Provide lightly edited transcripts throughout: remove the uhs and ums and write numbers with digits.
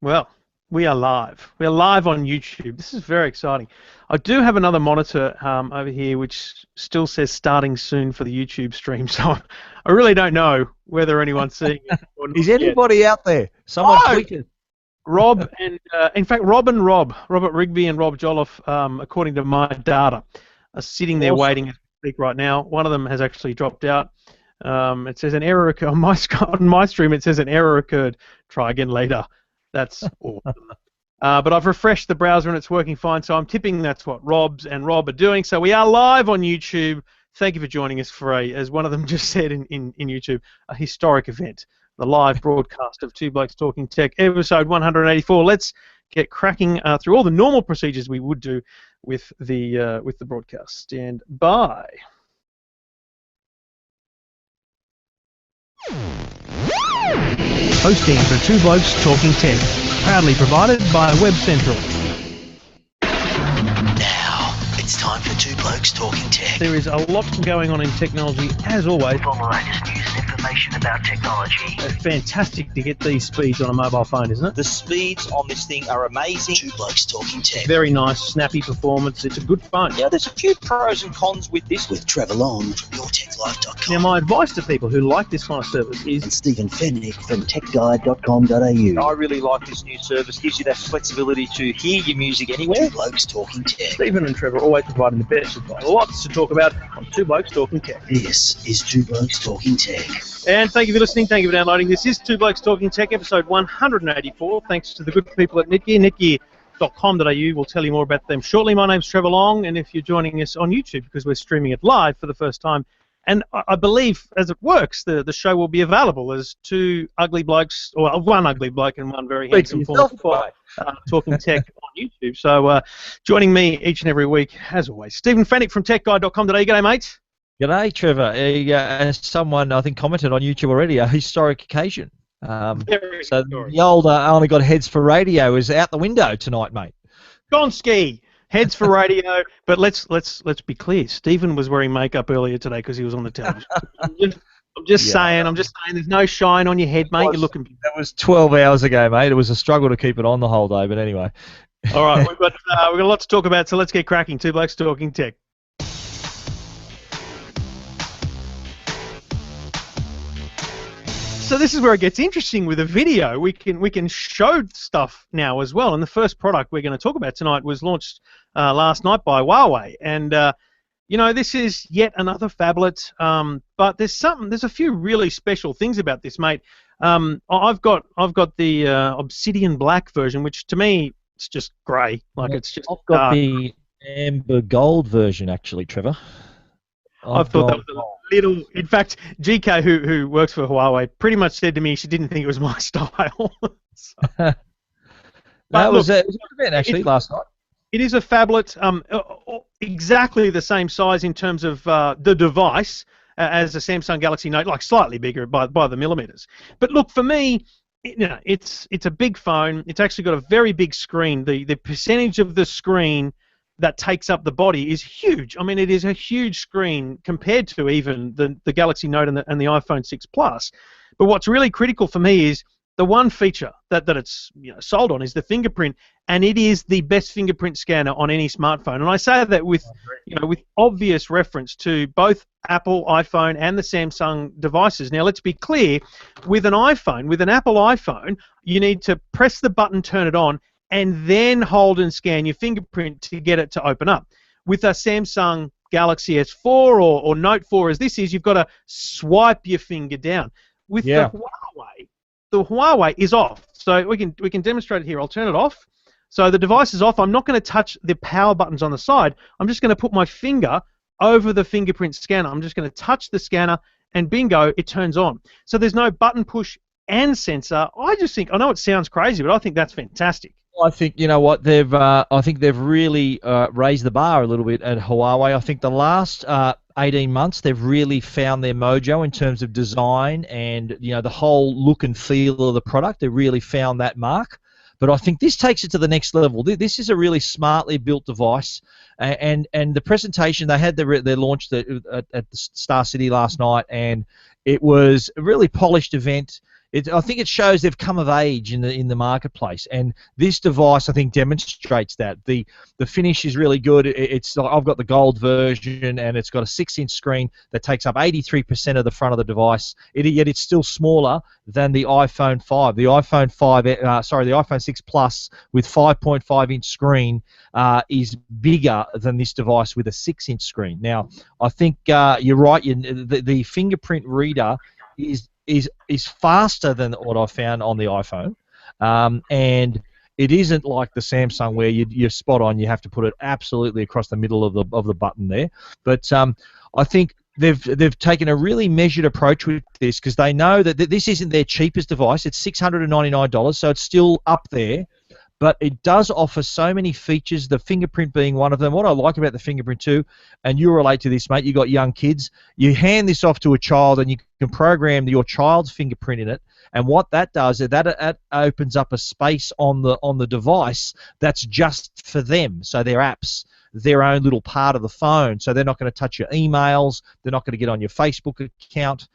Well, we are live. We are live on YouTube. This is very exciting. I do have another monitor over here which still says starting soon for the YouTube stream, so I really don't know whether anyone's seeing it or not. Is anybody out there? Someone tweeted. Rob and, in fact, Robert Rigby and Rob Jolliffe, according to my data, are sitting there waiting as we speak right now. One of them has actually dropped out. It says an error occurred on my stream. It says an error occurred. Try again later. That's awesome. But I've refreshed the browser and it's working fine, so I'm tipping that's what Rob are doing. So we are live on YouTube. Thank you for joining us for as one of them just said in YouTube, a historic event, the live broadcast of Two Blokes Talking Tech, episode 184. Let's get cracking through all the normal procedures we would do with the broadcast. Stand by. Hosting for Two Blokes Talking Tech, proudly provided by Web Central. Now, it's time for Two Blokes Talking Tech. There is a lot going on in technology, as always. All the latest news and information about technology. It's fantastic to get these speeds on a mobile phone, isn't it? The speeds on this thing are amazing. Two Blokes Talking Tech. Very nice, snappy performance. It's a good phone. Yeah, there's a few pros and cons with this. With Trevor Long from YourTechLife.com. Now, my advice to people who like this kind of service is... And Stephen Fenech from TechGuide.com.au. I really like this new service. Gives you that flexibility to hear your music anywhere. Two Blokes Talking Tech. Stephen and Trevor always providing the best advice. Lots to talk about on Two Blokes Talking Tech. This is Two Blokes Talking Tech. And thank you for listening. Thank you for downloading. This is Two Blokes Talking Tech, episode 184. Thanks to the good people at Netgear. Netgear.com.au. We'll tell you more about them shortly. My name's Trevor Long, and if you're joining us on YouTube, because we're streaming it live for the first time, and I believe, as it works, the show will be available as two ugly blokes, or one ugly bloke and one very handsome boy, talking tech on YouTube. So joining me each and every week, as always, Stephen Fenech from techguide.com.au. G'day, mate. G'day, Trevor. Someone, I think, commented on YouTube already, a historic occasion. So the old only got heads for radio is out the window tonight, mate. Gonski. Heads for radio, but let's be clear. Stephen was wearing makeup earlier today because he was on the television. I'm just saying. There's no shine on your head, mate. You're looking. That was 12 hours ago, mate. It was a struggle to keep it on the whole day, but anyway. All right, we've got a lot to talk about, so let's get cracking. Two Blokes Talking Tech. So this is where it gets interesting with a video. We can show stuff now as well. And the first product we're going to talk about tonight was launched last night by Huawei. And you know, this is yet another phablet. But there's a few really special things about this, mate. I've got the Obsidian Black version, which to me it's just grey. Like it's just. I've got the amber gold version, actually, Trevor. I thought that was a little. In fact, GK, who works for Huawei, pretty much said to me she didn't think it was my style. It was a good event, actually, last night. It is a phablet, exactly the same size in terms of the device as a Samsung Galaxy Note, like slightly bigger by the millimeters. But look, for me, it's a big phone. It's actually got a very big screen. The percentage of the screen that takes up the body is huge. I mean, it is a huge screen compared to even the Galaxy Note and the iPhone 6 Plus. But what's really critical for me is the one feature that it's sold on is the fingerprint, and it is the best fingerprint scanner on any smartphone. And I say that with with obvious reference to both Apple iPhone and the Samsung devices. Now, let's be clear: with an iPhone, with an Apple iPhone, you need to press the button, turn it on, and then hold and scan your fingerprint to get it to open up. With a Samsung Galaxy S4 or Note 4 as this is, you've got to swipe your finger down. With the Huawei is off. So we can demonstrate it here. I'll turn it off. So the device is off. I'm not going to touch the power buttons on the side. I'm just going to put my finger over the fingerprint scanner. I'm just going to touch the scanner, and bingo, it turns on. So there's no button push and sensor. I know it sounds crazy, but I think that's fantastic. I think what I think they've really raised the bar a little bit at Huawei. I think the last 18 months they've really found their mojo in terms of design and the whole look and feel of the product. They really found that mark. But I think this takes it to the next level. This is a really smartly built device, and the presentation they had their launch at the Star City last night, and it was a really polished event. I think it shows they've come of age in the marketplace, and this device I think demonstrates that. The finish is really good. It's like I've got the gold version, and it's got a 6-inch screen that takes up 83% of the front of the device. Yet it's still smaller than the iPhone 5. The iPhone 6 Plus with 5.5-inch screen is bigger than this device with a 6-inch screen. Now, I think you're right. The fingerprint reader is faster than what I found on the iPhone, and it isn't like the Samsung where you're spot on. You have to put it absolutely across the middle of the button there. But I think they've taken a really measured approach with this because they know that this isn't their cheapest device. It's $699, so it's still up there. But it does offer so many features, the fingerprint being one of them. What I like about the fingerprint too, and you relate to this, mate, you got young kids, you hand this off to a child and you can program your child's fingerprint in it, and what that does is that opens up a space on the device that's just for them, so their apps, their own little part of the phone, so they're not going to touch your emails, they're not going to get on your Facebook account.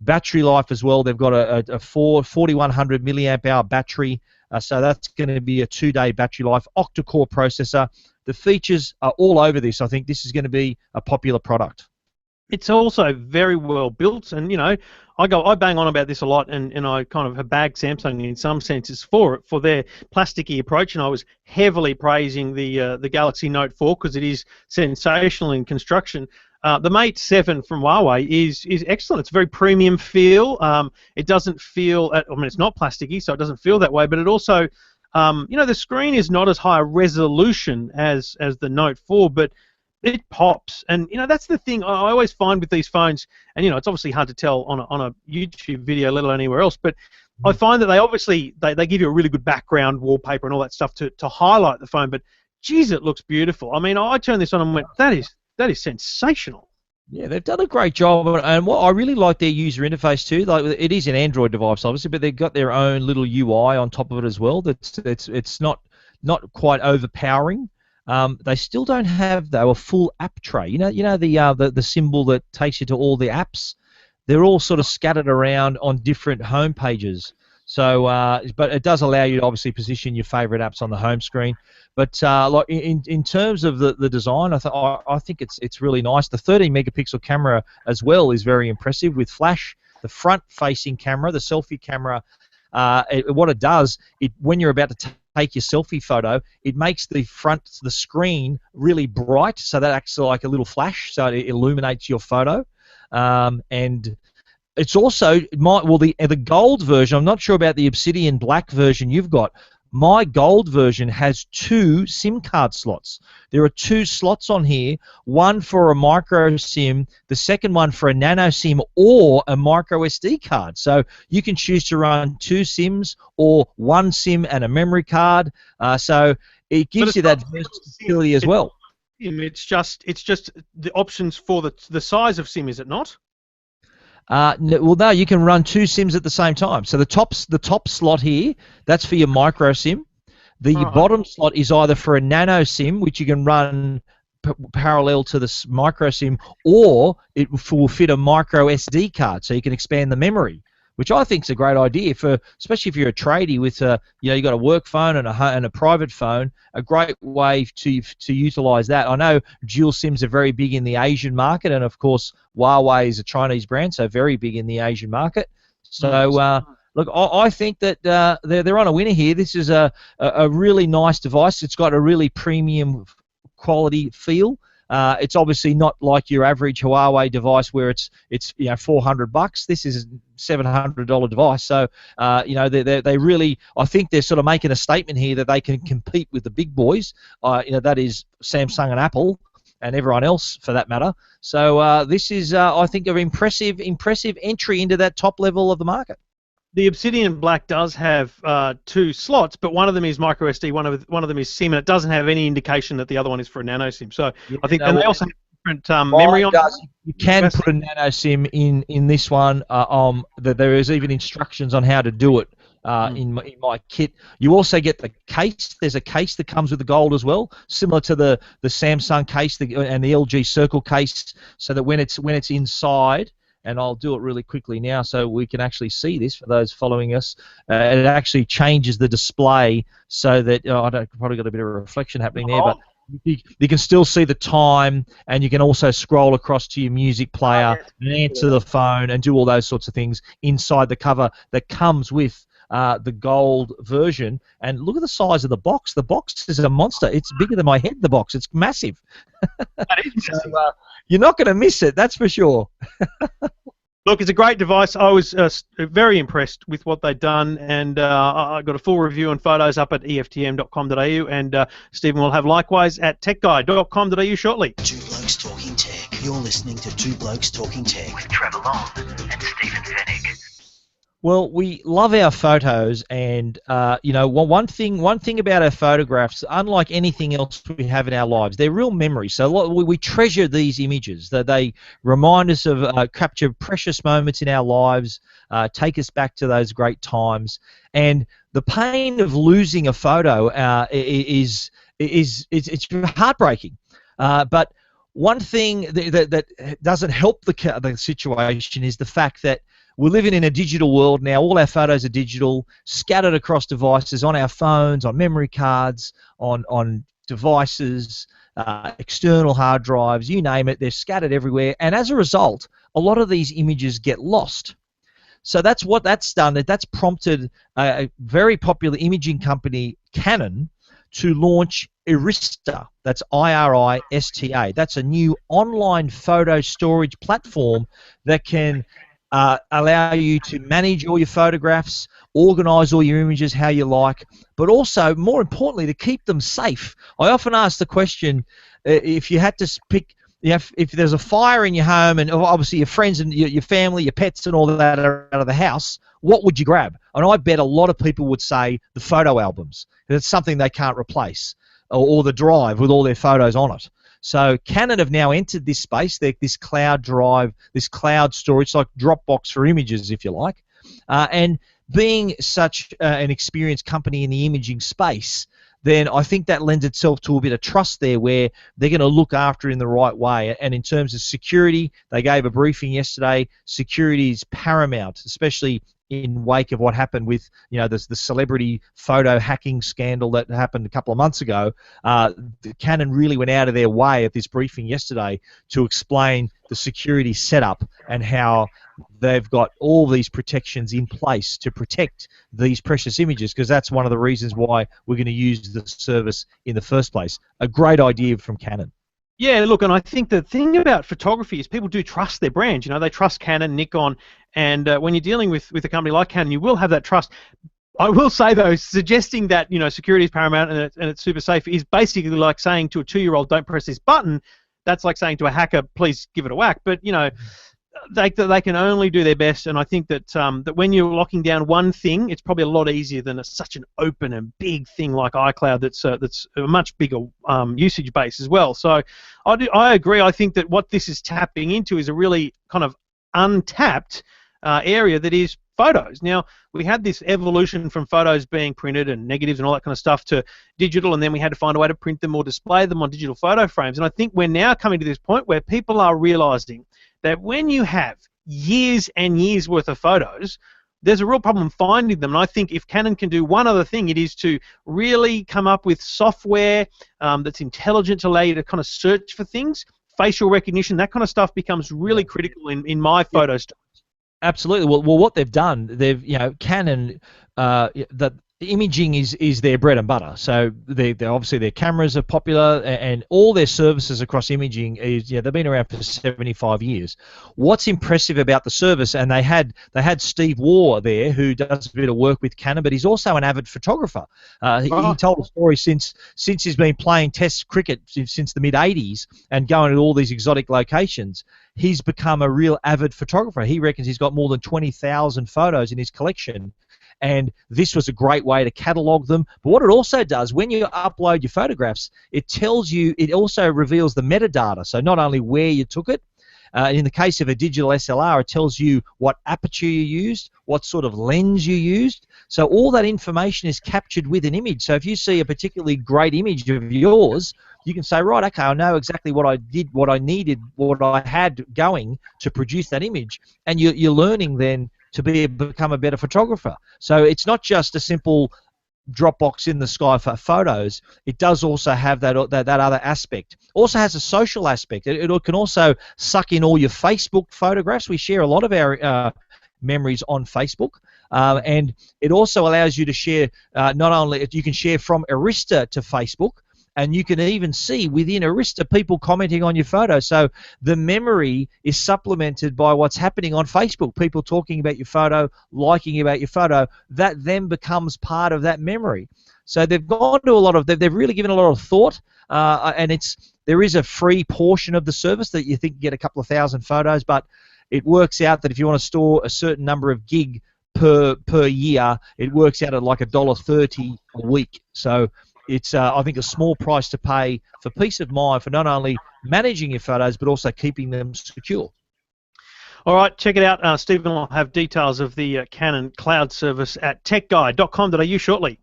Battery life as well, they've got a 4100 milliamp hour battery, so that's going to be a 2-day battery life, octa-core processor. The features are all over this. I think this is going to be a popular product. It's also very well built, and I bang on about this a lot, and I kind of have bagged Samsung in some senses for their plasticky approach, and I was heavily praising the Galaxy Note 4 because it is sensational in construction. The Mate 7 from Huawei is excellent. It's a very premium feel. It doesn't feel, it's not plasticky, so it doesn't feel that way, but it also, the screen is not as high a resolution as the Note 4, but it pops. And, that's the thing I always find with these phones, and, it's obviously hard to tell on a YouTube video, let alone anywhere else, but I find that they give you a really good background wallpaper and all that stuff to highlight the phone, but, geez, it looks beautiful. I mean, I turned this on and went, that is sensational. Yeah, they've done a great job, and what I really like their user interface too. Like, it is an Android device, obviously, but they've got their own little UI on top of it as well. It's not quite overpowering. They still don't have though a full app tray. The symbol that takes you to all the apps. They're all sort of scattered around on different home pages. So, but it does allow you to obviously position your favorite apps on the home screen. But like in terms of the design, I think it's really nice. The 13 megapixel camera as well is very impressive with flash. The front-facing camera, the selfie camera, what it does, when you're about to take your selfie photo, it makes the screen really bright, so that acts like a little flash, so it illuminates your photo, and it's also the gold version. I'm not sure about the Obsidian black version you've got. My gold version has 2 SIM card slots. There are 2 slots on here, one for a micro SIM, the second one for a nano SIM or a micro SD card. So you can choose to run 2 SIMs or 1 SIM and a memory card. So it gives you that versatility as well. It's just the options for the size of SIM, is it not? No, you can run 2 SIMs at the same time. So the top slot here, that's for your micro SIM. The bottom slot is either for a nano SIM, which you can run parallel to the micro SIM, or it will fit a micro SD card, so you can expand the memory, which I think is a great idea especially if you're a tradie with you got a work phone and a private phone. A great way to utilize that. I know dual SIMs are very big in the Asian market, and of course Huawei is a Chinese brand, so very big in the Asian market. So look, I think that they're on a winner here. This is a really nice device. It's got a really premium quality feel. It's obviously not like your average Huawei device where it's $400. This is a $700 device. So they really, I think they're sort of making a statement here that they can compete with the big boys. That is Samsung and Apple and everyone else for that matter. So this is I think an impressive entry into that top level of the market. The Obsidian Black does have 2 slots, but one of them is micro SD, one of them is SIM, and it doesn't have any indication that the other one is for a nano SIM. So I think, and they also have different memory on. You can put a nano SIM in this one. There is even instructions on how to do it in my kit. You also get the case. There's a case that comes with the gold as well, similar to the Samsung case and the LG Circle case, so that when it's inside. and I'll do it really quickly now so we can actually see this for those following us. It actually changes the display so that I've probably got a bit of a reflection happening there, but you can still see the time, and you can also scroll across to your music player and answer the phone and do all those sorts of things inside the cover that comes with the gold version. And look at the size of the box. The box is a monster. It's bigger than my head, the box. It's massive. That is massive. So, you're not going to miss it, that's for sure. Look, it's a great device. I was very impressed with what they'd done, and I got a full review and photos up at eftm.com.au, and Stephen will have likewise at techguide.com.au shortly. Two Blokes Talking Tech. You're listening to Two Blokes Talking Tech with Trevor Long and Stephen Fenech. Well, we love our photos, and one thing about our photographs, unlike anything else we have in our lives, they're real memories. So we treasure these images. That they remind us of capture precious moments in our lives, take us back to those great times. And the pain of losing a photo is heartbreaking. But one thing that doesn't help the situation is the fact that we're living in a digital world now. All our photos are digital, scattered across devices, on our phones, on memory cards, on devices, external hard drives, you name it. They're scattered everywhere. And as a result, a lot of these images get lost. So that's what that's done. That's prompted a very popular imaging company, Canon, to launch Arista. That's I-R-I-S-T-A. That's a new online photo storage platform that can allow you to manage all your photographs, organize all your images how you like, but also, more importantly, to keep them safe. I often ask the question, if you had to pick, if there's a fire in your home, and obviously your friends and your family, your pets and all that are out of the house, what would you grab? And I bet a lot of people would say the photo albums. It's something they can't replace, or the drive with all their photos on it. So Canon have now entered this space, this cloud drive, this cloud storage, like Dropbox for images, if you like. And being such an experienced company in the imaging space, then I think that lends itself to a bit of trust there, where they're going to look after it in the right way. And in terms of security, they gave a briefing yesterday. Security is paramount, especially in wake of what happened with the celebrity photo hacking scandal that happened a couple of months ago. Canon really went out of their way at this briefing yesterday to explain the security setup and how they've got all these protections in place to protect these precious images, because that's one of the reasons why we're going to use the service in the first place. A great idea from Canon. Yeah, look, and I think the thing about photography is people do trust their brands. They trust Canon, Nikon, and when you're dealing with a company like Canon, you will have that trust. I will say, though, suggesting that security is paramount and it's super safe is basically like saying to a 2-year-old, don't press this button. That's like saying to a hacker, please give it a whack. But they can only do their best, and I think that that when you're locking down one thing, it's probably a lot easier than such an open and big thing like iCloud that's a much bigger usage base as well. So I agree. I think that what this is tapping into is a really kind of untapped area that is photos. Now, we had this evolution from photos being printed and negatives and all that kind of stuff to digital, and then we had to find a way to print them or display them on digital photo frames. And I think we're now coming to this point where people are realizing that when you have years and years worth of photos, there's a real problem finding them. And I think if Canon can do one other thing, it is to really come up with software that's intelligent to allow you to kind of search for things, facial recognition, that kind of stuff becomes really critical in my photos. Absolutely. Well, what they've done, Canon, the imaging is their bread and butter. So they obviously their cameras are popular, and all their services across imaging is they've been around for 75 years. What's impressive about the service, and they had Steve Waugh there, who does a bit of work with Canon, but he's also an avid photographer. He told a story since he's been playing Test cricket since the mid '80s and going to all these exotic locations. He's become a real avid photographer. He reckons he's got more than 20,000 photos in his collection. And this was a great way to catalog them. But what it also does, when you upload your photographs, it also reveals the metadata. So not only where you took it, in the case of a digital SLR, it tells you what aperture you used, what sort of lens you used. So all that information is captured with an image. So if you see a particularly great image of yours, you can say, right, okay, I know exactly what I did, what I needed, what I had going to produce that image, and you're learning then to become a better photographer. So it's not just a simple Dropbox in the sky for photos. It does also have that other aspect. Also has a social aspect. It can also suck in all your Facebook photographs. We share a lot of our memories on Facebook, and it also allows you to share. Not only you can share from Arista to Facebook, and you can even see within Arista people commenting on your photo. So the memory is supplemented by what's happening on Facebook. People talking about your photo, liking about your photo. That then becomes part of that memory. So they've gone to a lot of. They've really given a lot of thought, and there is a free portion of the service that you think you get a couple of thousand photos, but it works out that if you want to store a certain number of gig per year, it works out at like $1.30 a week. So it's, I think, a small price to pay for peace of mind for not only managing your photos but also keeping them secure. All right, check it out. Stephen will have details of the Canon cloud service at techguide.com.au shortly.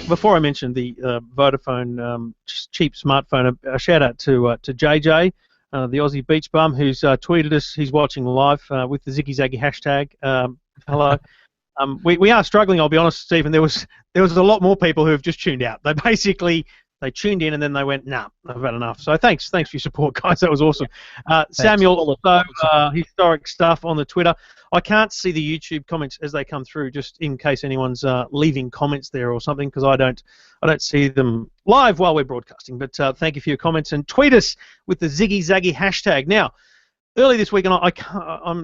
Before I mentioned the Vodafone cheap smartphone, a shout out to JJ, the Aussie beach bum, who's tweeted us. He's watching live with the Ziggy Zaggy hashtag. Hello. We are struggling. I'll be honest, Stephen. There was a lot more people who have just tuned out. They tuned in and then they went, nah, I've had enough. So thanks for your support, guys. That was awesome. Samuel, historic stuff on the Twitter. I can't see the YouTube comments as they come through, just in case anyone's leaving comments there or something, because I don't see them live while we're broadcasting. But thank you for your comments, and tweet us with the Ziggy Zaggy hashtag. Now, early this week, and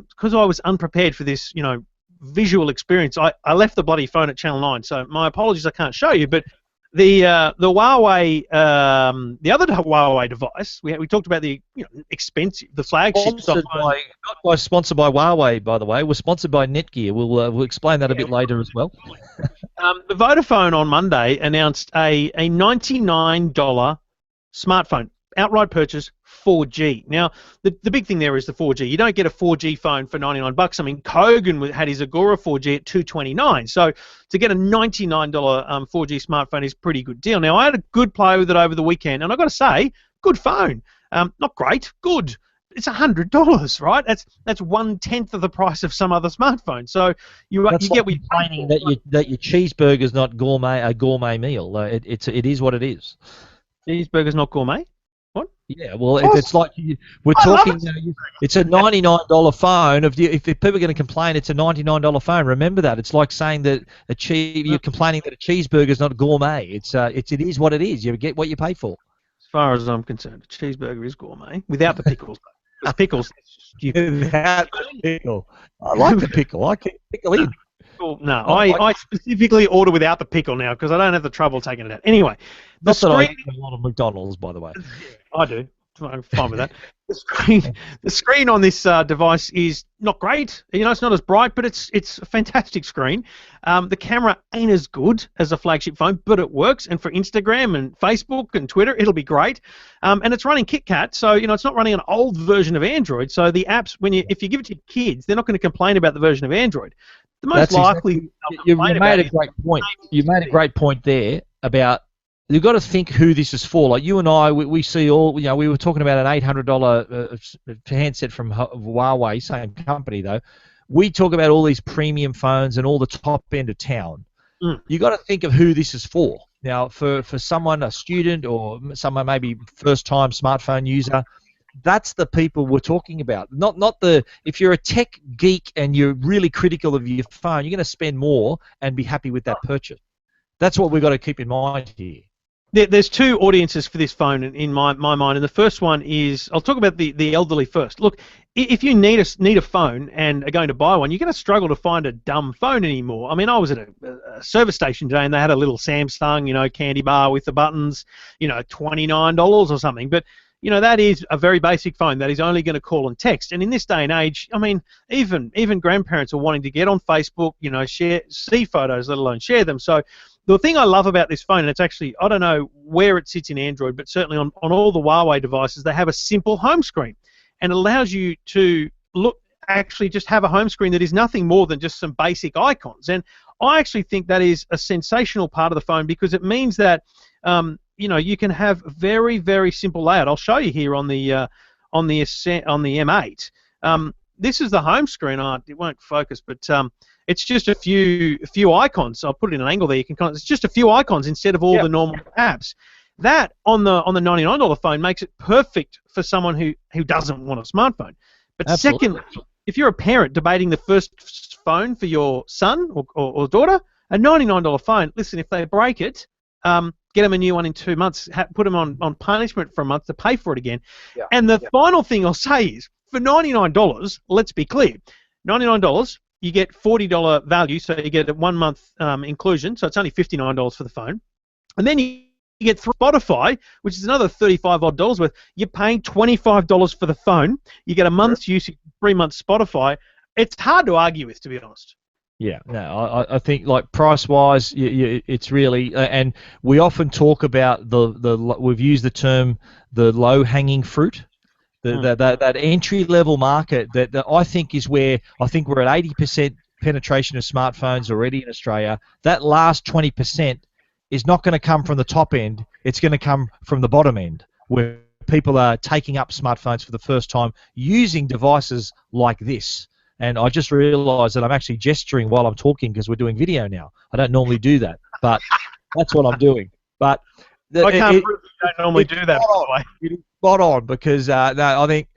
because I was unprepared for this, visual experience, I left the bloody phone at Channel 9. So my apologies, I can't show you, but the Huawei, the other Huawei device, we talked about the expensive, the flagship. Sponsored by Huawei, by the way. We're sponsored by Netgear. We'll explain that a bit later as well. The Vodafone on Monday announced a $99 smartphone, outright purchase, 4G. Now, the big thing there is the 4G. You don't get a 4G phone for $99. I mean, Kogan had his Agora 4G at $229. So to get a $99 4G smartphone is a pretty good deal. Now, I had a good play with it over the weekend, and I've got to say, good phone. Not great, good. It's $100, right? That's 1/10 of the price of some other smartphone. So you get what you're complaining that your cheeseburger's not a gourmet meal. It is what it is. Cheeseburger's not gourmet? What? Yeah, well, it's like we're talking. It's a $99 phone. If people are going to complain, it's a $99 phone. Remember that. It's like saying that you're complaining that a cheeseburger is not gourmet. It is what it is. You get what you pay for. As far as I'm concerned, a cheeseburger is gourmet without the pickles. The pickles. Without the pickle. I like the pickle. I keep pickle in. No, I specifically order without the pickle now because I don't have the trouble taking it out. Anyway, I eat a lot of McDonald's, by the way. I do. I'm fine with that. The screen on this device is not great. It's not as bright, but it's a fantastic screen. The camera ain't as good as a flagship phone, but it works. And for Instagram and Facebook and Twitter, it'll be great. And it's running KitKat, so it's not running an old version of Android. So the apps, if you give it to your kids, they're not going to complain about the version of Android. The most likely. You made a great point. You made a great point there about. You've got to think who this is for. Like you and I, we see all. We were talking about an $800 handset from Huawei, same company though. We talk about all these premium phones and all the top end of town. You've got to think of who this is for. Now, for someone, a student, or someone maybe first-time smartphone user, that's the people we're talking about. Not if you're a tech geek and you're really critical of your phone, you're going to spend more and be happy with that purchase. That's what we've got to keep in mind here. There's two audiences for this phone in my mind, and the first one is, I'll talk about the elderly first. Look, if you need a phone and are going to buy one, you're going to struggle to find a dumb phone anymore. I mean, I was at a service station today, and they had a little Samsung, candy bar with the buttons, $29 or something. But that is a very basic phone that is only going to call and text. And in this day and age, I mean, even grandparents are wanting to get on Facebook, see photos, let alone share them. So the thing I love about this phone, and it's actually, I don't know where it sits in Android, but certainly on all the Huawei devices, they have a simple home screen. And it allows you to actually just have a home screen that is nothing more than just some basic icons. And I actually think that is a sensational part of the phone because it means that you can have very, very simple layout. I'll show you here on the M8. This is the home screen. It won't focus, but it's just a few icons. I'll put it in an angle there. It's just a few icons instead of all the normal apps. That on the $99 phone makes it perfect for someone who doesn't want a smartphone. But secondly, if you're a parent debating the first phone for your son or daughter, a $99 phone. Listen, if they break it, get them a new one in 2 months. Put them on punishment for a month to pay for it again. Yeah. And the final thing I'll say is, for $99, let's be clear, $99 you get $40 value, so you get a 1 month inclusion, so it's only $59 for the phone, and then you get Spotify, which is another $35 odd worth. You're paying $25 for the phone. You get a month's usage, 3 months Spotify. It's hard to argue with, to be honest. Yeah, no, I think like price-wise, it's really, and we often talk about we've used the term the low-hanging fruit, that entry-level market that I think is where I think we're at 80% penetration of smartphones already in Australia. That last 20% is not going to come from the top end. It's going to come from the bottom end, where people are taking up smartphones for the first time using devices like this. And I just realised that I'm actually gesturing while I'm talking because we're doing video now. I don't normally do that, but that's what I'm doing. But I can't prove you don't normally do that, by the way. It is spot on because I think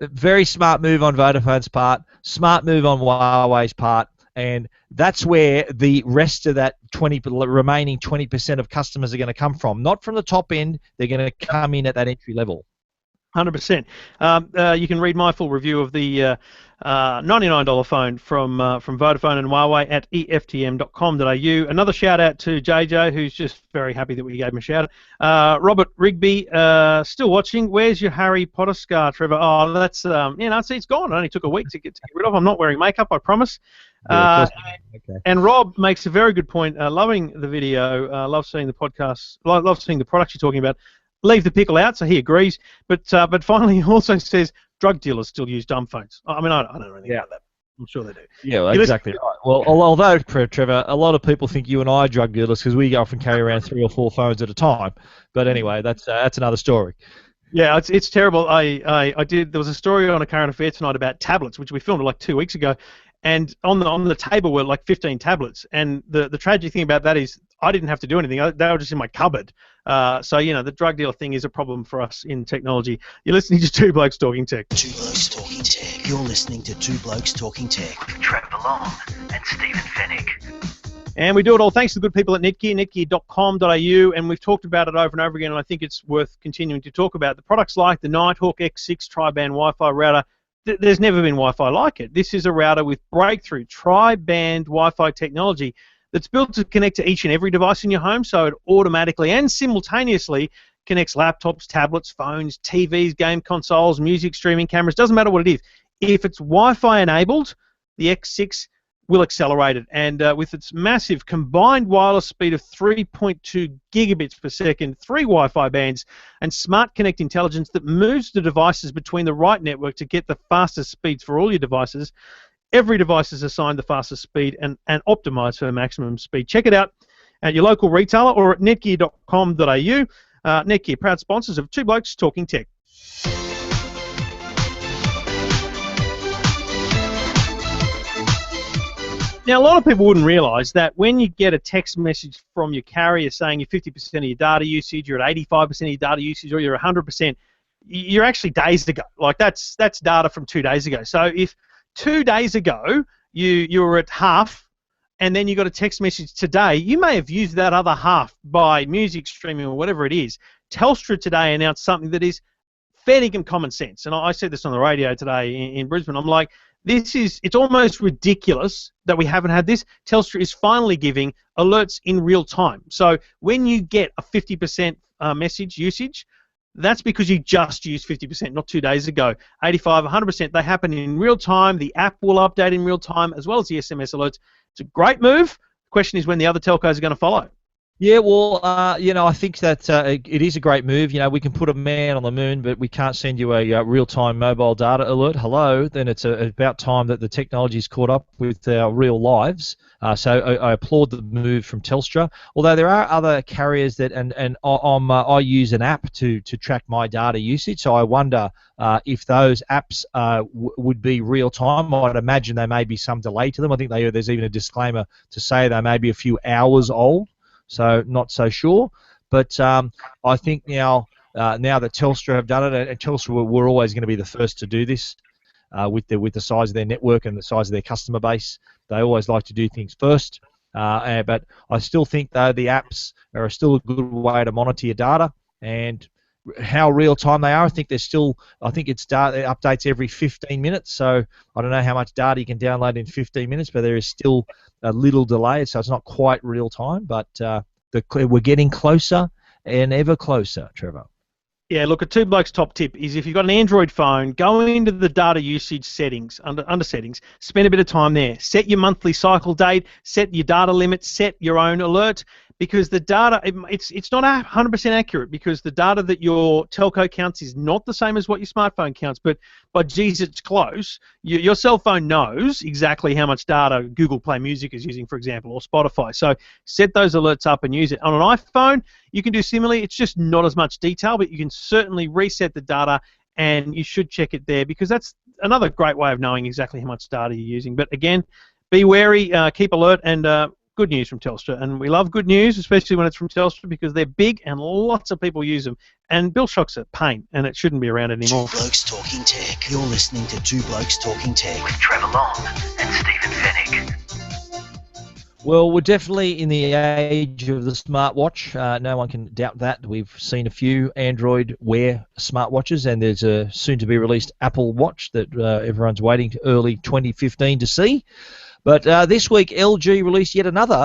a very smart move on Vodafone's part, smart move on Huawei's part, and that's where the rest of that remaining 20% of customers are going to come from. Not from the top end, they're going to come in at that entry level. 100%. You can read my full review of the $99 phone from Vodafone and Huawei at eftm.com.au. Another shout out to JJ, who's just very happy that we gave him a shout out. Robert Rigby, still watching. Where's your Harry Potter scar, Trevor? Oh, that's it's gone. It only took a week to get rid of. I'm not wearing makeup, I promise. Okay. And Rob makes a very good point. Loving the video. Love seeing the podcast. Love seeing the products you're talking about. Leave the pickle out, so he agrees. But finally, he also says drug dealers still use dumb phones. I mean, I don't know anything about that. I'm sure they do. Yeah, well, exactly right. Well, although, Trevor, a lot of people think you and I are drug dealers because we often carry around 3 or 4 phones at a time. But anyway, that's another story. Yeah, it's terrible. I did. There was a story on A Current Affair tonight about tablets, which we filmed like 2 weeks ago. And on the table were like 15 tablets. And the tragic thing about that is I didn't have to do anything. They were just in my cupboard. So, the drug dealer thing is a problem for us in technology. You're listening to Two Blokes Talking Tech. Two Blokes Talking Tech. You're listening to Two Blokes Talking Tech with Trevor Long and Stephen Fenech. And we do it all thanks to the good people at Netgear, netgear.com.au, and we've talked about it over and over again, and I think it's worth continuing to talk about. The products like the Nighthawk X6 tri-band Wi-Fi router, there's never been Wi-Fi like it. This is a router with breakthrough tri-band Wi-Fi technology that's built to connect to each and every device in your home, so it automatically and simultaneously connects laptops, tablets, phones, TVs, game consoles, music streaming cameras. Doesn't matter what it is. If it's Wi-Fi enabled, the X6 will accelerate it. And with its massive combined wireless speed of 3.2 gigabits per second, 3 Wi-Fi bands, and Smart Connect intelligence that moves the devices between the right network to get the fastest speeds for all your devices, every device is assigned the fastest speed and optimized for maximum speed. Check it out at your local retailer or at netgear.com.au. Netgear, proud sponsors of Two Blokes Talking Tech. Now, a lot of people wouldn't realise that when you get a text message from your carrier saying you're 50% of your data usage, you're at 85% of your data usage, or you're 100%, you're actually days ago. Like that's data from 2 days ago. So if 2 days ago you were at half, and then you got a text message today, you may have used that other half by music streaming or whatever it is. Telstra today announced something that is fair dinkum common sense, and I said this on the radio today in Brisbane. I'm like, it's almost ridiculous that we haven't had this. Telstra is finally giving alerts in real time. So when you get a 50% message usage, that's because you just used 50%, not 2 days ago. 85, 100%, they happen in real time. The app will update in real time, as well as the SMS alerts. It's a great move. The question is when the other telcos are going to follow. Yeah, well, I think that it is a great move. We can put a man on the moon, but we can't send you a real-time mobile data alert. Hello, then it's about time that the technology's caught up with our real lives. So I applaud the move from Telstra. Although there are other carriers that, and I use an app to track my data usage. So I wonder if those apps would be real-time. I'd imagine there may be some delay to them. I think there's even a disclaimer to say they may be a few hours old. So not so sure, but I think now that Telstra have done it, and Telstra were always going to be the first to do this with the size of their network and the size of their customer base. They always like to do things first, but I still think though the apps are still a good way to monitor your data and how real time they are. I think it's data updates every 15 minutes. So I don't know how much data you can download in 15 minutes, but there is still a little delay, so it's not quite real time. But we're getting closer and ever closer, Trevor. Yeah, look, a Two Blokes top tip is if you've got an Android phone, go into the data usage settings, under settings, spend a bit of time there. Set your monthly cycle date, set your data limit, set your own alert, because the data, it's not 100% accurate, because the data that your telco counts is not the same as what your smartphone counts, but geez, it's close. Your cell phone knows exactly how much data Google Play Music is using, for example, or Spotify. So set those alerts up and use it. On an iPhone, you can do similarly. It's just not as much detail, but you can certainly reset the data, and you should check it there, because that's another great way of knowing exactly how much data you're using. But again, be wary, keep alert, and good news from Telstra. And we love good news, especially when it's from Telstra, because they're big and lots of people use them. And bill shock's a pain, and it shouldn't be around anymore. Two Blokes Talking Tech. You're listening to Two Blokes Talking Tech with Trevor Long and Stephen Fenech. Well, we're definitely in the age of the smartwatch. No one can doubt that. We've seen a few Android Wear smartwatches, and there's a soon-to-be-released Apple Watch that everyone's waiting to early 2015 to see. But this week, LG released yet another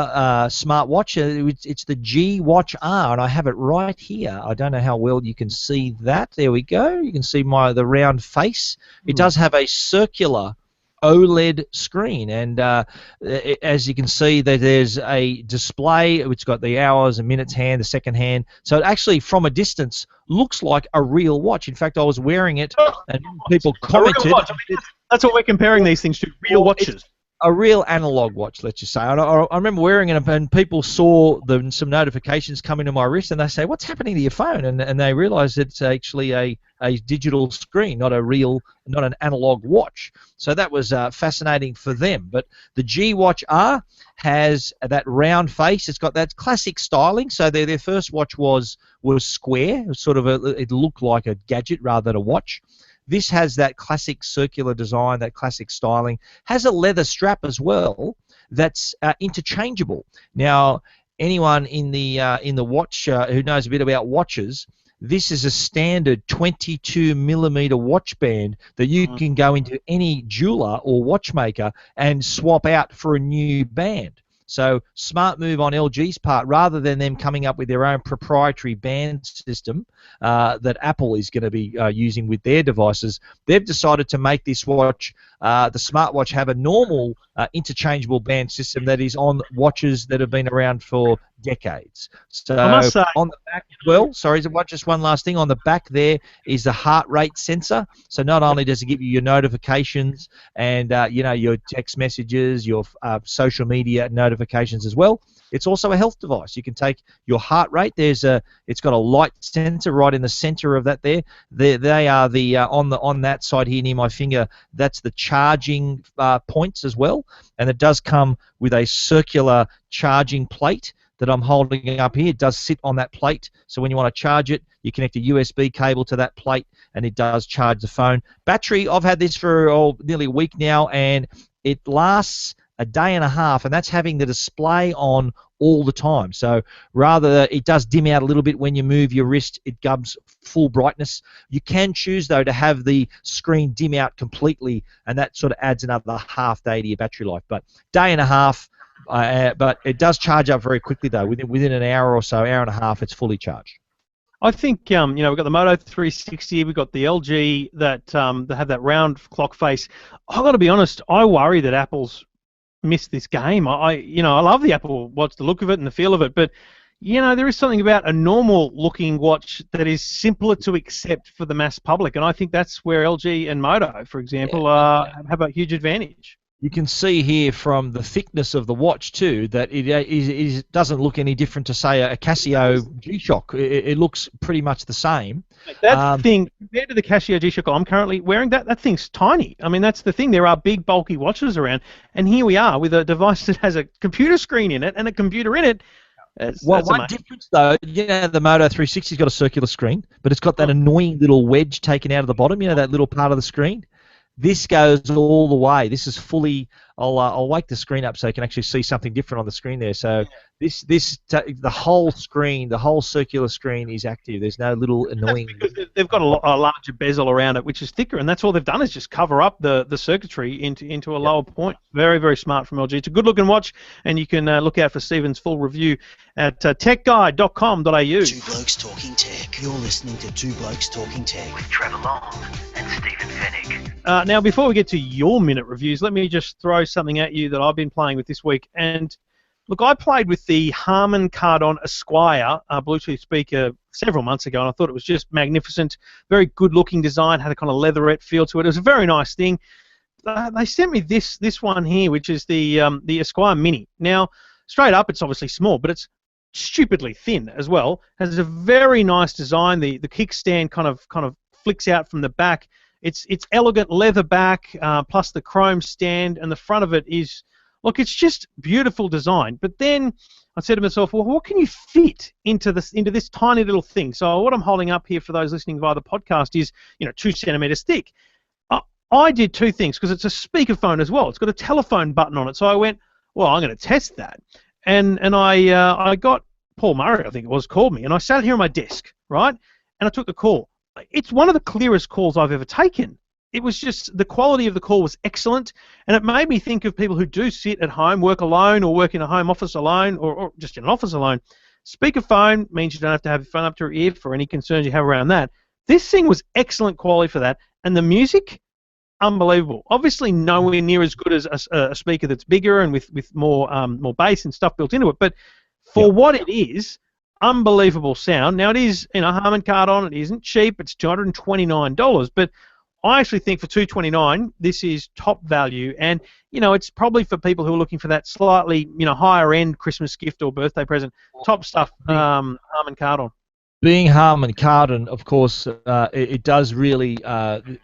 smartwatch. It's the G Watch R, and I have it right here. I don't know how well you can see that. There we go. You can see the round face. It does have a circular OLED screen, and as you can see, there's a display. It's got the hours and minutes hand, the second hand. So it actually, from a distance, looks like a real watch. In fact, I was wearing it, and people commented. That's what we're comparing these things to, real watches. A real analog watch, let's just say. I remember wearing it, and people saw some notifications come into my wrist, and they say, "What's happening to your phone?" And they realised it's actually a digital screen, not an analog watch. So that was fascinating for them. But the G Watch R has that round face. It's got that classic styling. So their first watch was square. It was sort of it looked like a gadget rather than a watch. This has that classic circular design, that classic styling. Has a leather strap as well that's interchangeable. Now, anyone in the watch who knows a bit about watches, this is a standard 22mm watch band that you can go into any jeweler or watchmaker and swap out for a new band. So smart move on LG's part, rather than them coming up with their own proprietary band system that Apple is going to be using with their devices. They've decided to make this watch, the smartwatch, have a normal interchangeable band system that is on watches that have been around for decades. So I must say, on the back, just one last thing. On the back there is the heart rate sensor. So not only does it give you your notifications and your text messages, your social media notifications as well, it's also a health device. You can take your heart rate. It's got a light sensor right in the center of that there. They are on that side here near my finger. That's the charging points as well, and it does come with a circular charging plate that I'm holding up here. It does sit on that plate, so when you want to charge it, you connect a USB cable to that plate, and it does charge the phone. Battery, I've had this for nearly a week now, and it lasts a day and a half, and that's having the display on all the time. So it does dim out a little bit when you move your wrist. It gubs full brightness. You can choose, though, to have the screen dim out completely, and that sort of adds another half day to your battery life. But day and a half, but it does charge up very quickly, though. Within an hour or so, hour and a half, it's fully charged. I think we've got the Moto 360, we've got the LG that have that round clock face. I've got to be honest, I worry that Apple's missed this game. I love the Apple Watch, the look of it and the feel of it, but there is something about a normal-looking watch that is simpler to accept for the mass public, and I think that's where LG and Moto, for example, have a huge advantage. You can see here from the thickness of the watch too that it doesn't look any different to, say, a Casio G-Shock. It looks pretty much the same. That thing, compared to the Casio G-Shock I'm currently wearing, that thing's tiny. I mean, that's the thing. There are big, bulky watches around, and here we are with a device that has a computer screen in it and a computer in it. One difference though, the Moto 360's got a circular screen, but it's got that annoying little wedge taken out of the bottom. That little part of the screen. This goes all the way. This is fully. I'll wake the screen up so you can actually see something different on the screen there. So the whole screen, the whole circular screen is active. There's no little annoying. Because they've got a larger bezel around it, which is thicker, and that's all they've done is just cover up the circuitry into a lower point. Very, very smart from LG. It's a good-looking watch, and you can look out for Stephen's full review at techguide.com.au. Two Blokes Talking Tech. You're listening to Two Blokes Talking Tech with Trevor Long and Stephen Fenech. Now, before we get to your minute reviews, let me just throw something at you that I've been playing with this week. And look, I played with the Harman Kardon Esquire Bluetooth speaker several months ago, and I thought it was just magnificent. Very good-looking design, had a kind of leatherette feel to it. It was a very nice thing. They sent me this one here, which is the Esquire Mini. Now, straight up, it's obviously small, but it's stupidly thin as well. Has a very nice design. The kickstand kind of flicks out from the back. It's elegant leather back, plus the chrome stand, and the front of it is, look, it's just beautiful design. But then I said to myself, well, what can you fit into this tiny little thing? So what I'm holding up here for those listening via the podcast is, 2 centimeters thick. I did two things because it's a speakerphone as well. It's got a telephone button on it. So I went, well, I'm going to test that, and I got Paul Murray, I think it was, called me, and I sat here on my desk, right, and I took the call. It's one of the clearest calls I've ever taken. It was just, the quality of the call was excellent, and it made me think of people who do sit at home, work alone, or work in a home office alone, or just in an office alone. Speakerphone means you don't have to have your phone up to your ear for any concerns you have around that. This thing was excellent quality for that, and the music, unbelievable. Obviously nowhere near as good as a speaker that's bigger and with more bass and stuff built into it, but for what it is, unbelievable sound. Now, it is, Harman Kardon. It isn't cheap. It's $229, but I actually think for $229, this is top value, and it's probably for people who are looking for that slightly higher end Christmas gift or birthday present. Top stuff. Harman Kardon. Being Harman Kardon, of course, it does really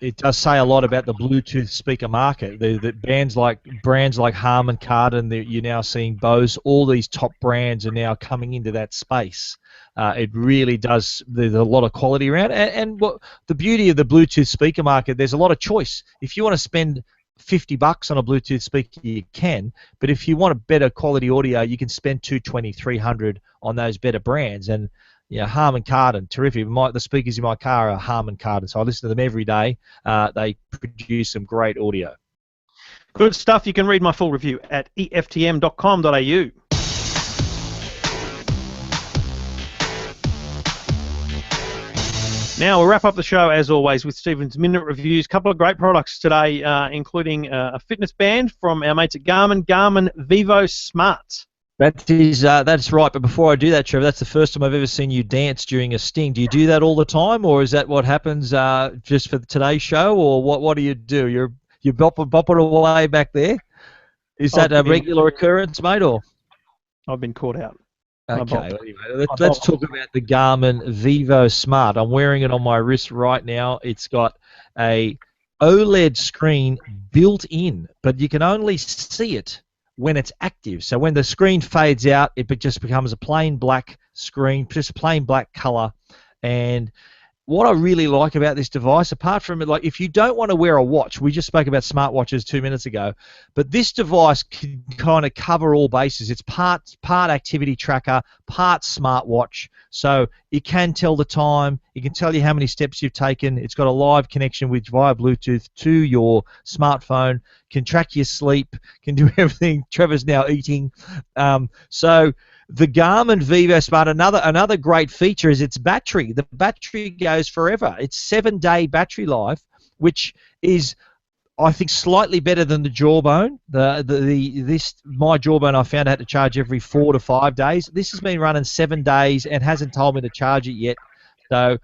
it does say a lot about the Bluetooth speaker market. The brands like Harman Kardon, you're now seeing Bose. All these top brands are now coming into that space. It really does. There's a lot of quality around, and what the beauty of the Bluetooth speaker market, there's a lot of choice. If you want to spend $50 on a Bluetooth speaker, you can, but if you want a better quality audio, you can spend $220, $300 on those better brands. And Harman Kardon, terrific. The speakers in my car are Harman Kardon, so I listen to them every day. They produce some great audio. Good stuff. You can read my full review at eftm.com.au. Now, we'll wrap up the show, as always, with Stephen's Minute Reviews. A couple of great products today, including a fitness band from our mates at Garmin Vivosmart. That's right, but before I do that, Trevor, that's the first time I've ever seen you dance during a sting. Do you do that all the time, or is that what happens just for today's show, or what do? You bop it away back there? Is that a regular occurrence, mate, or? I've been caught out. Okay, well, anyway, let's talk about the Garmin Vivosmart. I'm wearing it on my wrist right now. It's got a OLED screen built in, but you can only see it when it's active. So when the screen fades out, it just becomes a plain black screen, just a plain black color. And what I really like about this device, apart from it, like if you don't want to wear a watch, we just spoke about smartwatches 2 minutes ago, but this device can kind of cover all bases. It's part activity tracker, part smartwatch, so it can tell the time, it can tell you how many steps you've taken, it's got a live connection via Bluetooth to your smartphone, can track your sleep, can do everything. Trevor's now eating. So the Garmin Vivosmart, another great feature is its battery. The battery goes forever. It's 7-day battery life, which is I think slightly better than the Jawbone. This my Jawbone I found I had to charge every 4 to 5 days. This has been running 7 days and hasn't told me to charge it yet. So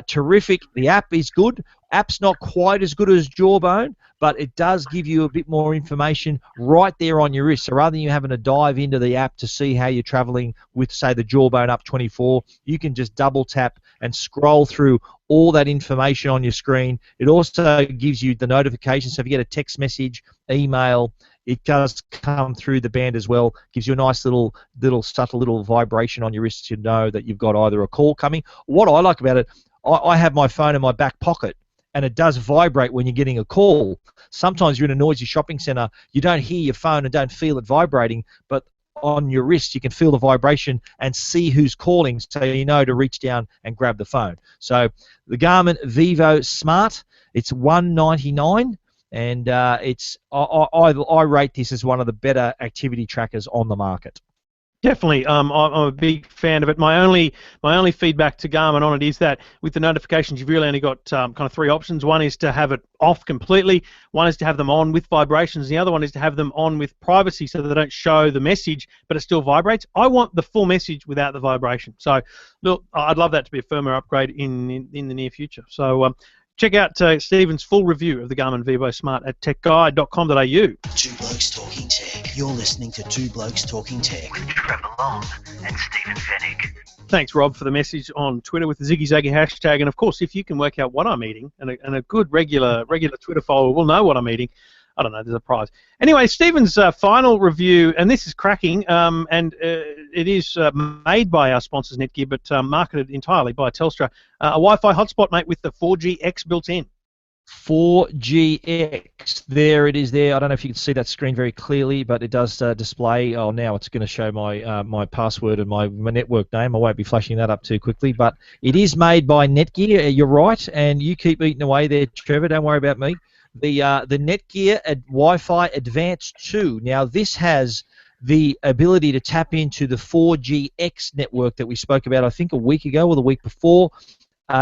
terrific. The app is good. App's not quite as good as Jawbone, but it does give you a bit more information right there on your wrist. So rather than you having to dive into the app to see how you're traveling with, say, the Jawbone Up 24, you can just double tap and scroll through all that information on your screen. It also gives you the notifications. So if you get a text message, email, it does come through the band as well. Gives you a nice little subtle little vibration on your wrist to know that you've got either a call coming. What I like about it, I have my phone in my back pocket, and it does vibrate when you're getting a call. Sometimes you're in a noisy shopping centre, you don't hear your phone and don't feel it vibrating, but on your wrist you can feel the vibration and see who's calling, so you know to reach down and grab the phone. So the Garmin Vivosmart, it's $199, and I rate this as one of the better activity trackers on the market. Definitely, I'm a big fan of it. My only feedback to Garmin on it is that with the notifications, you've really only got kind of 3 options. One is to have it off completely. One is to have them on with vibrations. The other one is to have them on with privacy, so that they don't show the message, but it still vibrates. I want the full message without the vibration. So, look, I'd love that to be a firmware upgrade in the near future. So. Check out Stephen's full review of the Garmin Vivosmart at techguide.com.au. Two Blokes Talking Tech. You're listening to Two Blokes Talking Tech with Trevor Long and Stephen Fenech. Thanks, Rob, for the message on Twitter with the Ziggy Zaggy hashtag. And, of course, if you can work out what I'm eating, and a good regular Twitter follower will know what I'm eating, I don't know, there's a prize. Anyway, Stephen's final review, and this is cracking, and it is made by our sponsors, Netgear, but marketed entirely by Telstra. A Wi-Fi hotspot, mate, with the 4GX built in. 4GX, there it is there. I don't know if you can see that screen very clearly, but it does display. Oh, now it's going to show my my password and my network name. I won't be flashing that up too quickly, but it is made by Netgear. You're right, and you keep eating away there, Trevor. Don't worry about me. The Netgear Wi-Fi Advanced 2. Now this has the ability to tap into the 4GX network that we spoke about, I think, a week ago or the week before.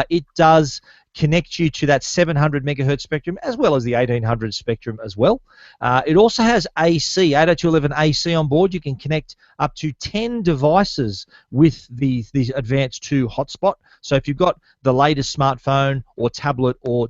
It does connect you to that 700 megahertz spectrum as well as the 1800 spectrum as well. It also has AC, 802.11 AC on board. You can connect up to 10 devices with the Advanced 2 hotspot. So if you've got the latest smartphone or tablet or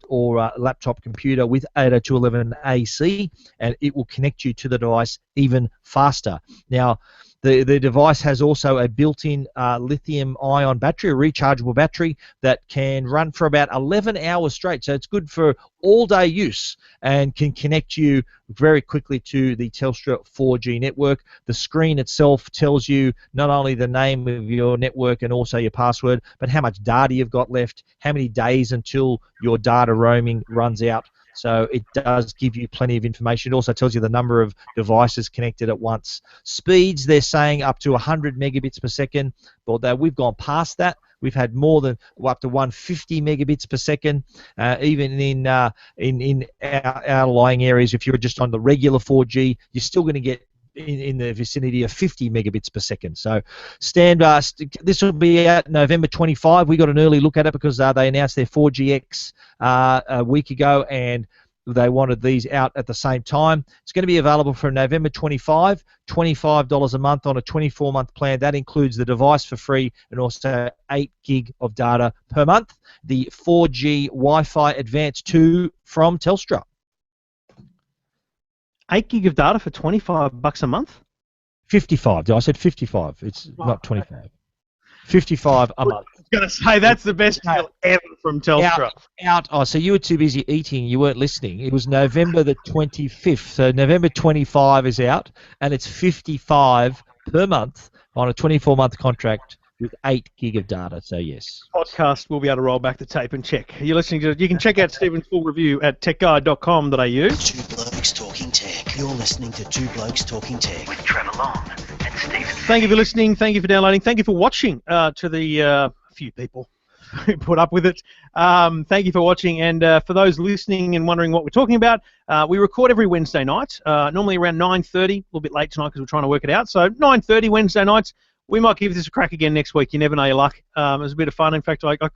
laptop computer with 802.11 AC, and it will connect you to the device even faster. Now, the device has also a built-in lithium-ion battery, a rechargeable battery that can run for about 11 hours straight. So it's good for all-day use and can connect you very quickly to the Telstra 4G network. The screen itself tells you not only the name of your network and also your password, but how much data you've got left, how many days until your data roaming runs out. So it does give you plenty of information. It also tells you the number of devices connected at once. Speeds, they're saying up to 100 megabits per second, although we've gone past that. We've had more than up to 150 megabits per second, even in outlying areas. If you're just on the regular 4G, you're still going to get in the vicinity of 50 megabits per second. So this will be out November 25. We got an early look at it because they announced their 4GX a week ago, and they wanted these out at the same time. It's going to be available from November 25, $25 a month on a 24-month plan. That includes the device for free and also 8 gig of data per month. The 4G Wi-Fi Advanced 2 from Telstra. 8 gig of data for $25 a month? 55. I said 55. It's not 25. 55 a month. I was going to say, that's the best deal ever from Telstra. Oh, so you were too busy eating. You weren't listening. It was November the 25th. So November 25 is out, and it's 55 per month on a 24-month contract with 8 gig of data. So, yes. Podcast, we'll be able to roll back the tape and check. You're listening to. You can check out Stephen's full review at techguide.com.au. Two Blokes Talking Tech. You're listening to Two Blokes Talking Tech with Trevor Long and Stephen. Thank you for listening. Thank you for downloading. Thank you for watching. To the few people who put up with it. Thank you for watching. And for those listening and wondering what we're talking about, we record every Wednesday night, normally around 9:30. A little bit late tonight because we're trying to work it out. So 9:30 Wednesday nights. We might give this a crack again next week. You never know your luck. It was a bit of fun. In fact, I got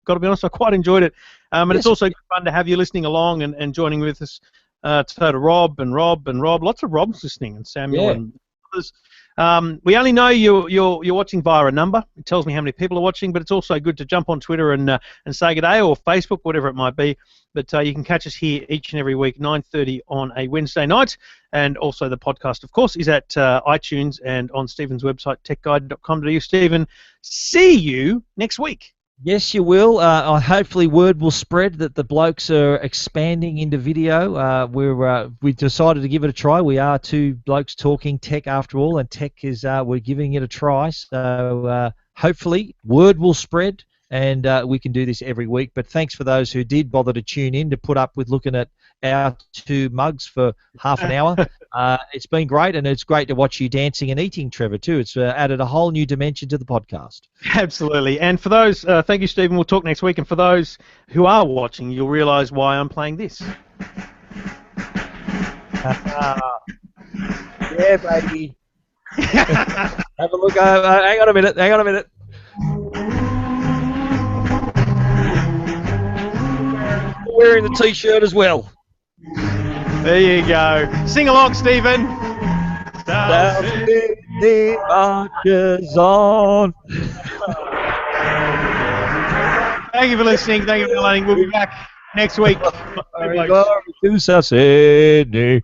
to be honest, I quite enjoyed it. And It's also fun to have you listening along and joining with us So to Rob and Rob, lots of Robs listening, and Samuel Yeah. and others. We only know you're watching via a number. It tells me how many people are watching, but it's also good to jump on Twitter and say good day, or Facebook, whatever it might be. But you can catch us here each and every week, 9:30 on a Wednesday night, and also the podcast, of course, is at iTunes and on Stephen's website, techguide.com.au. Stephen, see you next week. Yes, you will. Hopefully, word will spread that the Blokes are expanding into video. We decided to give it a try. We are two blokes talking tech after all, and tech is we're giving it a try. So hopefully, word will spread, and we can do this every week. But thanks for those who did bother to tune in to put up with looking at our two mugs for half an hour. It's been great, and it's great to watch you dancing and eating, Trevor, too. It's added a whole new dimension to the podcast. Absolutely. And for those, thank you, Stephen. We'll talk next week. And for those who are watching, you'll realise why I'm playing this. Yeah, baby. Have a look. Hang on a minute. Wearing the T-shirt as well. There you go. Sing along, Stephen. The marches on. Thank you for listening. Thank you for listening. We'll be back next week. To Sydney.